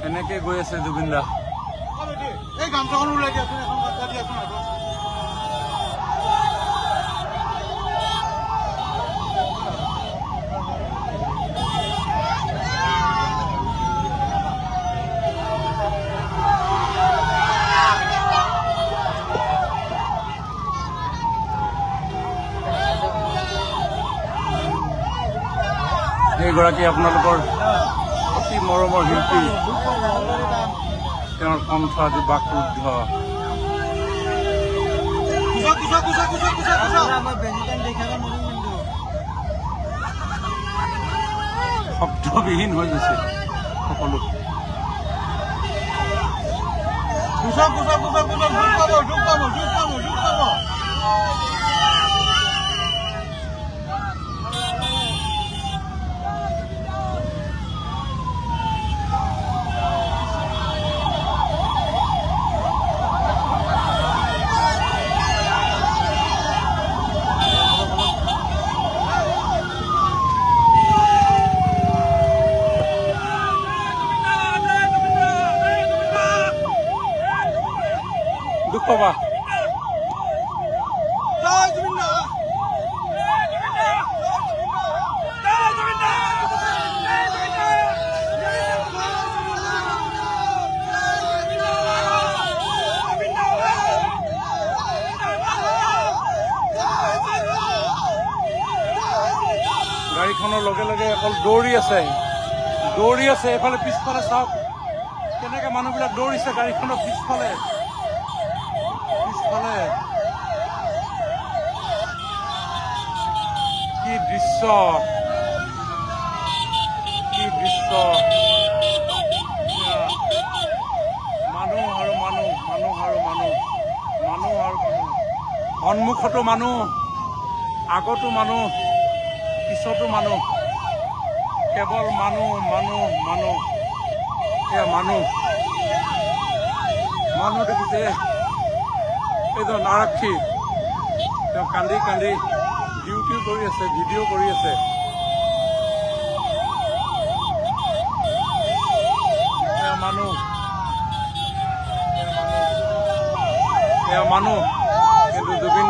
এনেকে গৈ আছে জুবিন দা। এই গামছাখন ওলাই দিয়াচোন, এখন গামছা দিয়াচোন। এইগৰাকী আপোনালোকৰ অতি মৰমৰ শিল্পী, তেওঁৰ কণ্ঠ আজি বাকৰুদ্ধ। শব্দবিহীন হৈ গৈছে সকলো। দুখ পাবা। গাড়ীখনৰ লগে লগে অকল দৌৰি আছে, এইফালে পিছফালে চাওক কেনেকে মানুহবিলাক দৌৰিছে গাড়ীখনৰ পিছফালে। কি দৃশ্য, মানুহ আৰু মানুহ, সন্মুখতো মানুহ, আগতো মানুহ, পিছতো মানুহ, কেৱল মানুহ। এয়া মানুহ দেখিছে। এইজন আৰক্ষী, তেওঁ কান্দি ডিউটিও কৰি আছে, ভিডিঅ' কৰি আছে। এয়া মানুহ, কিন্তু জুবিন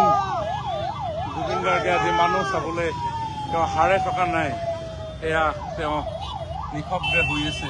গাৰ্গে আজি মানুহ চাবলৈ তেওঁ হাৰে থকা নাই। এয়া তেওঁ নিশব্দে শুই আছে।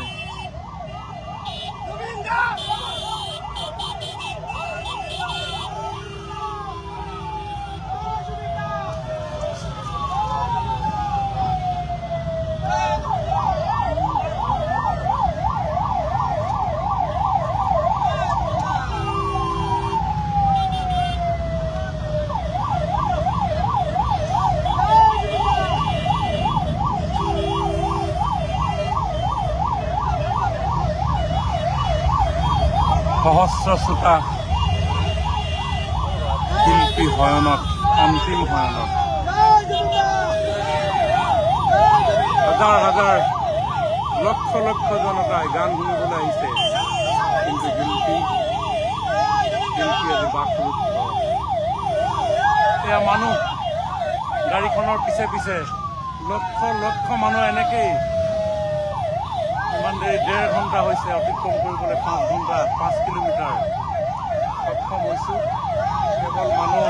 সহস্ৰ শ্ৰোতা শিল্পী শয়নত, অন্তিম শয়নত। হাজাৰ লক্ষ জনতাই গান শুনিবলৈ আহিছে, কিন্তু শিল্পী আজি বাকৰুদ্ধ। এয়া মানুহ, গাড়ীখনৰ পিছে লক্ষ মানুহ এনেকেই। ইমান দেৰি 1.5 ঘণ্টা হৈছে অতিক্ৰম কৰিবলৈ, 5 ঘণ্টা, 5 কিলোমিটাৰ সক্ষম হৈছোঁ। কেৱল মানুহ।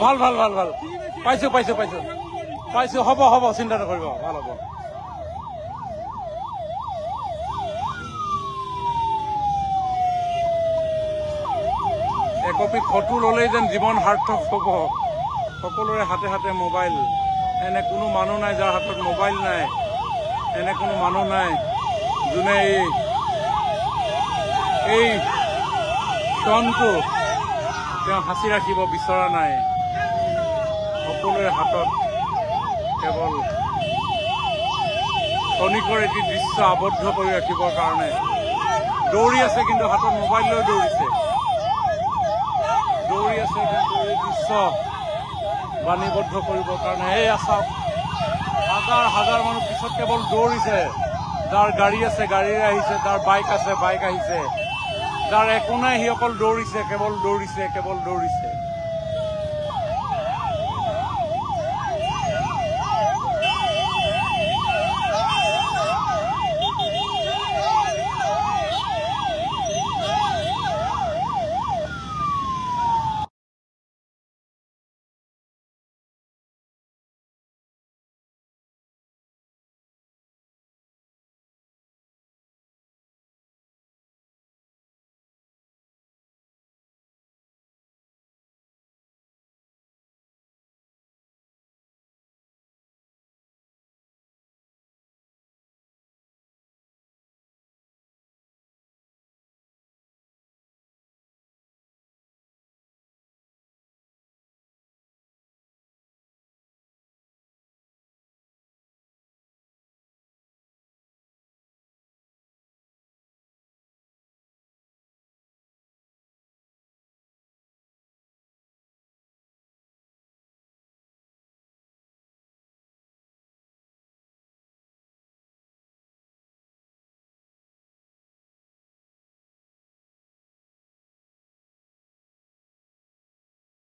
ভাল পাইছো। হ'ব, চিন্তা নকৰিব, ভাল হ'ব। একপি ফটো ল'লেই যেন জীৱন সাৰ্থক হ'ব। সকলোৰে হাতে মোবাইল। এনে কোনো মানুহ নাই যাৰ হাতত মোবাইল নাই, এনে কোনো মানুহ নাই যোনে এই ক্ষণটো তেওঁ সাঁচি ৰাখিব বিচৰা নাই। সকলোৰে হাতত কেৱল ক্ষণিকৰ এটি দৃশ্য আবদ্ধ কৰি ৰাখিবৰ কাৰণে দৌৰি আছে, কিন্তু হাতত মোবাইল লৈ দৌৰিছে। বাণীবদ্ধ কৰিবৰ কাৰণে। এই চাওক, হাজাৰ হাজাৰ মানুহ পিছত কেৱল দৌৰিছে। যাৰ গাড়ী আছে গাড়ীৰে আহিছে, যাৰ বাইক আছে বাইক আহিছে, যাৰ একো নাই সি অকল দৌৰিছে, কেৱল দৌৰিছে, কেৱল দৌৰিছে।